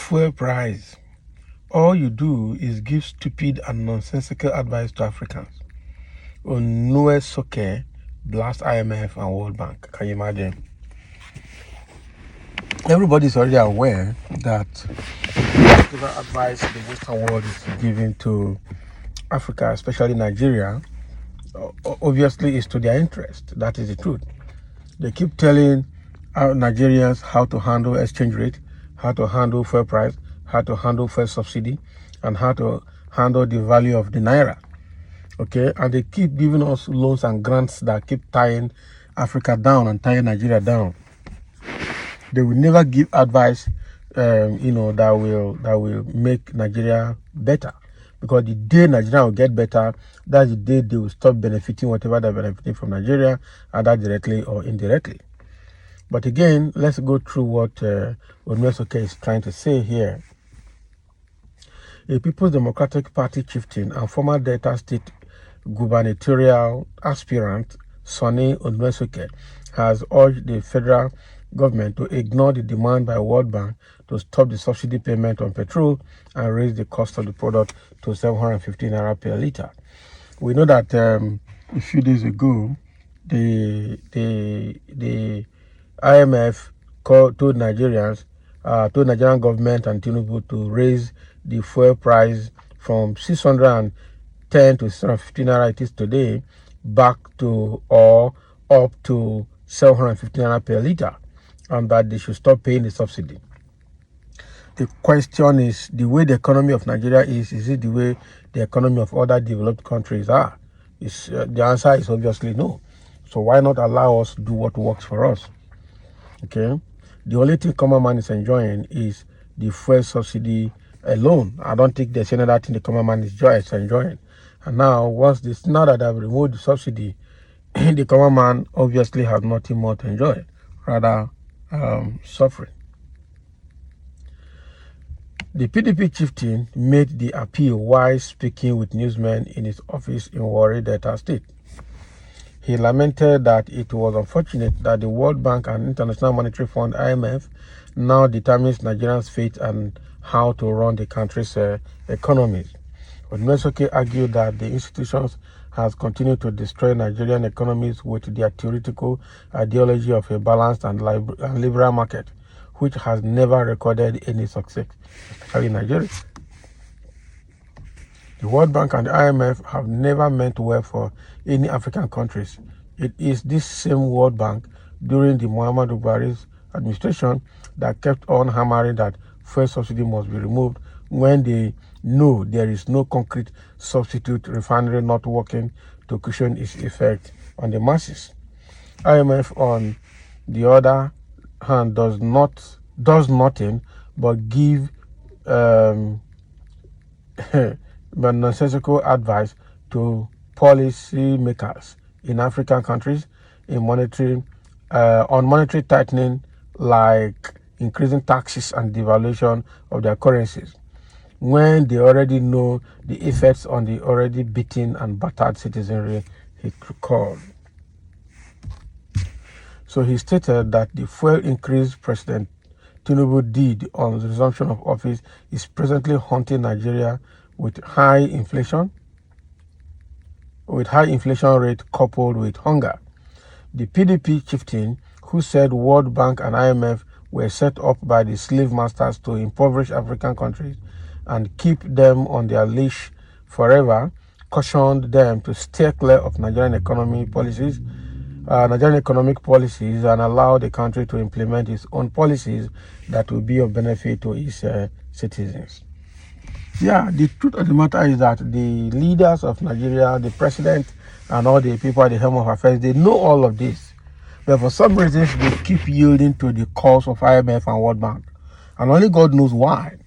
fuel price. All you do is give stupid and nonsensical advice to Africans. On soke, blast IMF and World Bank. Can you imagine? Everybody is already aware that whatever advice the Western world is giving to Africa, especially Nigeria, obviously is to their interest. That is the truth. They keep telling our Nigerians how to handle exchange rate, how to handle fuel price, how to handle fuel subsidy, and how to handle the value of the naira. Okay, and they keep giving us loans and grants that keep tying Africa down and tying Nigeria down. They will never give advice, that will make Nigeria better. Because the day Nigeria will get better, that's the day they will stop benefiting whatever they're benefiting from Nigeria, either directly or indirectly. But again, let's go through what Onyesoke is trying to say here. A People's Democratic Party chieftain and former Delta State gubernatorial aspirant, Sonny Onyesoke, has urged the federal government to ignore the demand by World Bank to stop the subsidy payment on petrol and raise the cost of the product to 715 naira per litre. We know that a few days ago, the IMF told Nigerian government and Tinubu to raise the fuel price from 610 to 650 naira it is today back to or up to 750 naira per litre, and that they should stop paying the subsidy. The question is, the way the economy of Nigeria is it the way the economy of other developed countries are? The answer is obviously no. So why not allow us to do what works for us? Okay, the only thing common man is enjoying is the fuel subsidy alone. I don't think there's any other thing the common man is enjoying. And now, now that I've removed the subsidy, the common man obviously has nothing more to enjoy, rather suffering. The PDP chieftain made the appeal while speaking with newsmen in his office in Warri, Delta State. He lamented that it was unfortunate that the World Bank and International Monetary Fund (IMF) now determines Nigerians' fate and how to run the country's economies. Onyesoke argued that the institutions has continued to destroy Nigerian economies with their theoretical ideology of a balanced and liberal market, which has never recorded any success, especially in Nigeria. The World Bank and the IMF have never meant well for any African countries. It is this same World Bank during the Muhammadu Buhari's administration that kept on hammering that fuel subsidy must be removed when they know there is no concrete substitute refinery not working to cushion its effect on the masses. IMF, on the other hand, does nothing but give but nonsensical advice to policy makers in African countries on monetary tightening, like increasing taxes and devaluation of their currencies, when they already know the effects on the already beaten and battered citizenry, he recalled. So he stated that the fuel increase President Tinubu did on the resumption of office is presently haunting Nigeria with high inflation rate coupled with hunger. The PDP chieftain, who said World Bank and IMF were set up by the slave masters to impoverish African countries and keep them on their leash forever, cautioned them to steer clear of Nigerian economic policies and allow the country to implement its own policies that will be of benefit to its citizens. Yeah, the truth of the matter is that the leaders of Nigeria, the president, and all the people at the helm of affairs, they know all of this. But for some reasons, they keep yielding to the calls of IMF and World Bank. And only God knows why.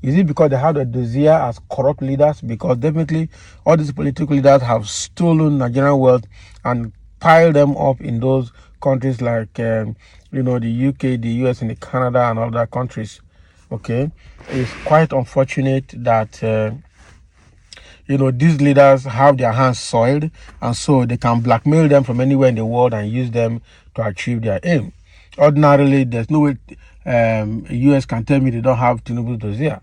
Is it because they have a desire as corrupt leaders? Because definitely all these political leaders have stolen Nigerian wealth and piled them up in those countries like, the UK, the US, and the Canada, and other countries. Okay, it's quite unfortunate that these leaders have their hands soiled, and so they can blackmail them from anywhere in the world and use them to achieve their aim. Ordinarily, there's no way US can tell me they don't have Tinubu's dossier.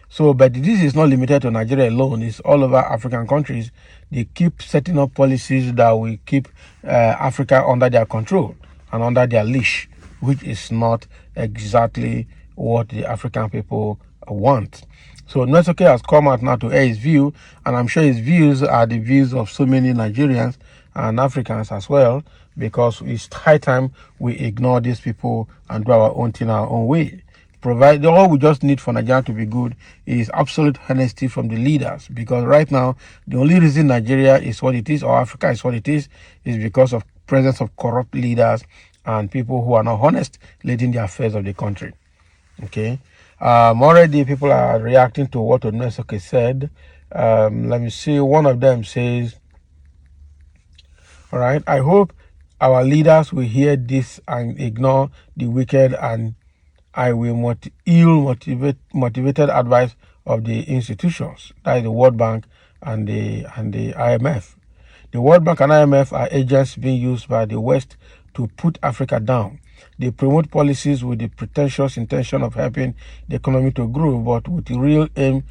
So, but this is not limited to Nigeria alone. It's all over African countries. They keep setting up policies that will keep Africa under their control and under their leash, which is not exactly what the African people want. So Nwesoke has come out now to air his view, and I'm sure his views are the views of so many Nigerians and Africans as well, because it's high time we ignore these people and do our own thing our own way. All we just need for Nigeria to be good is absolute honesty from the leaders, because right now the only reason Nigeria is what it is, or Africa is what it is because of presence of corrupt leaders and people who are not honest leading the affairs of the country. Okay. Already people are reacting to what Onesoke said. Let me see. One of them says, all right, I hope our leaders will hear this and ignore the wicked, and I will motivated advice of the institutions, that is the World Bank and the IMF. The World Bank and IMF are agents being used by the West to put Africa down. They promote policies with the pretentious intention of helping the economy to grow, but with the real aim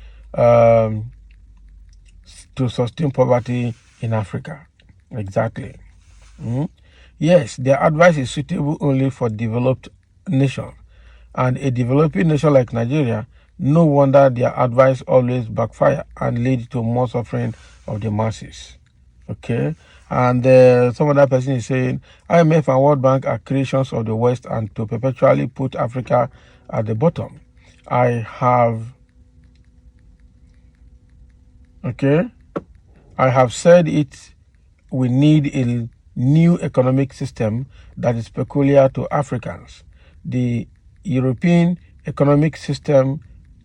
to sustain poverty in Africa. Exactly. Yes, their advice is suitable only for developed nations. And a developing nation like Nigeria, no wonder their advice always backfire and lead to more suffering of the masses. Okay, and some other person is saying IMF and World Bank are creations of the West and to perpetually put Africa at the bottom. I have said it. We need a new economic system that is peculiar to Africans. The European economic system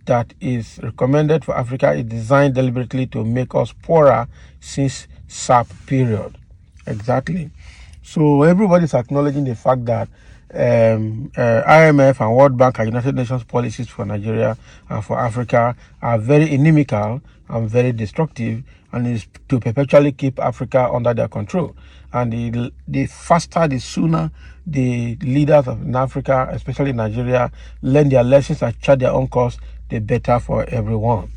that is recommended for Africa is designed deliberately to make us poorer since SAP period. Exactly. So everybody's acknowledging the fact that IMF and World Bank and United Nations policies for Nigeria and for Africa are very inimical and very destructive, and is to perpetually keep Africa under their control. And the faster, the sooner the leaders of Africa, especially Nigeria, learn their lessons and chart their own course, the better for everyone.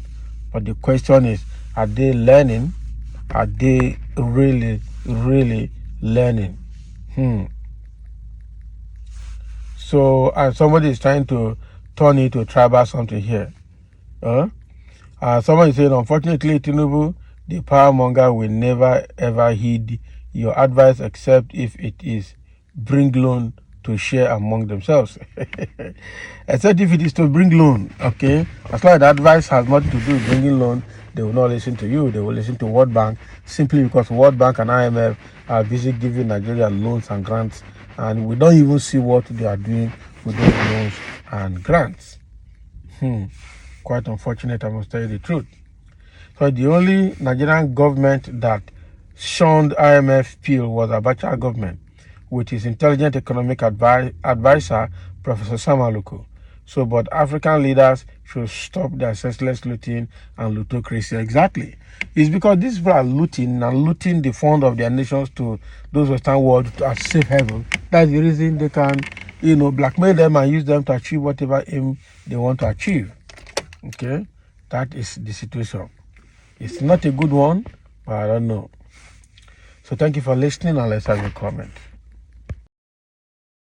But the question is, are they learning? Are they really, really learning? So, and somebody is trying to turn it to tribal something here. Someone is saying, unfortunately, Tinubu, the power monger, will never ever heed your advice except if it is bring loan to share among themselves. Except if it is to bring loan, okay? As long as the advice has nothing to do with bringing loan, they will not listen to you. They will listen to World Bank, simply because World Bank and IMF are busy giving Nigeria loans and grants, and we don't even see what they are doing with those loans and grants. Quite unfortunate, I must tell you the truth. So the only Nigerian government that shunned IMF pill was Abacha government, with his intelligent economic advisor, Professor Samaluku. So, but African leaders should stop their senseless looting and lootocracy. Exactly. It's because these people are looting the fund of their nations to those Western world as safe haven. That's the reason they can, blackmail them and use them to achieve whatever aim they want to achieve. Okay, that is the situation. It's not a good one, but I don't know. So thank you for listening, and let's have a comment.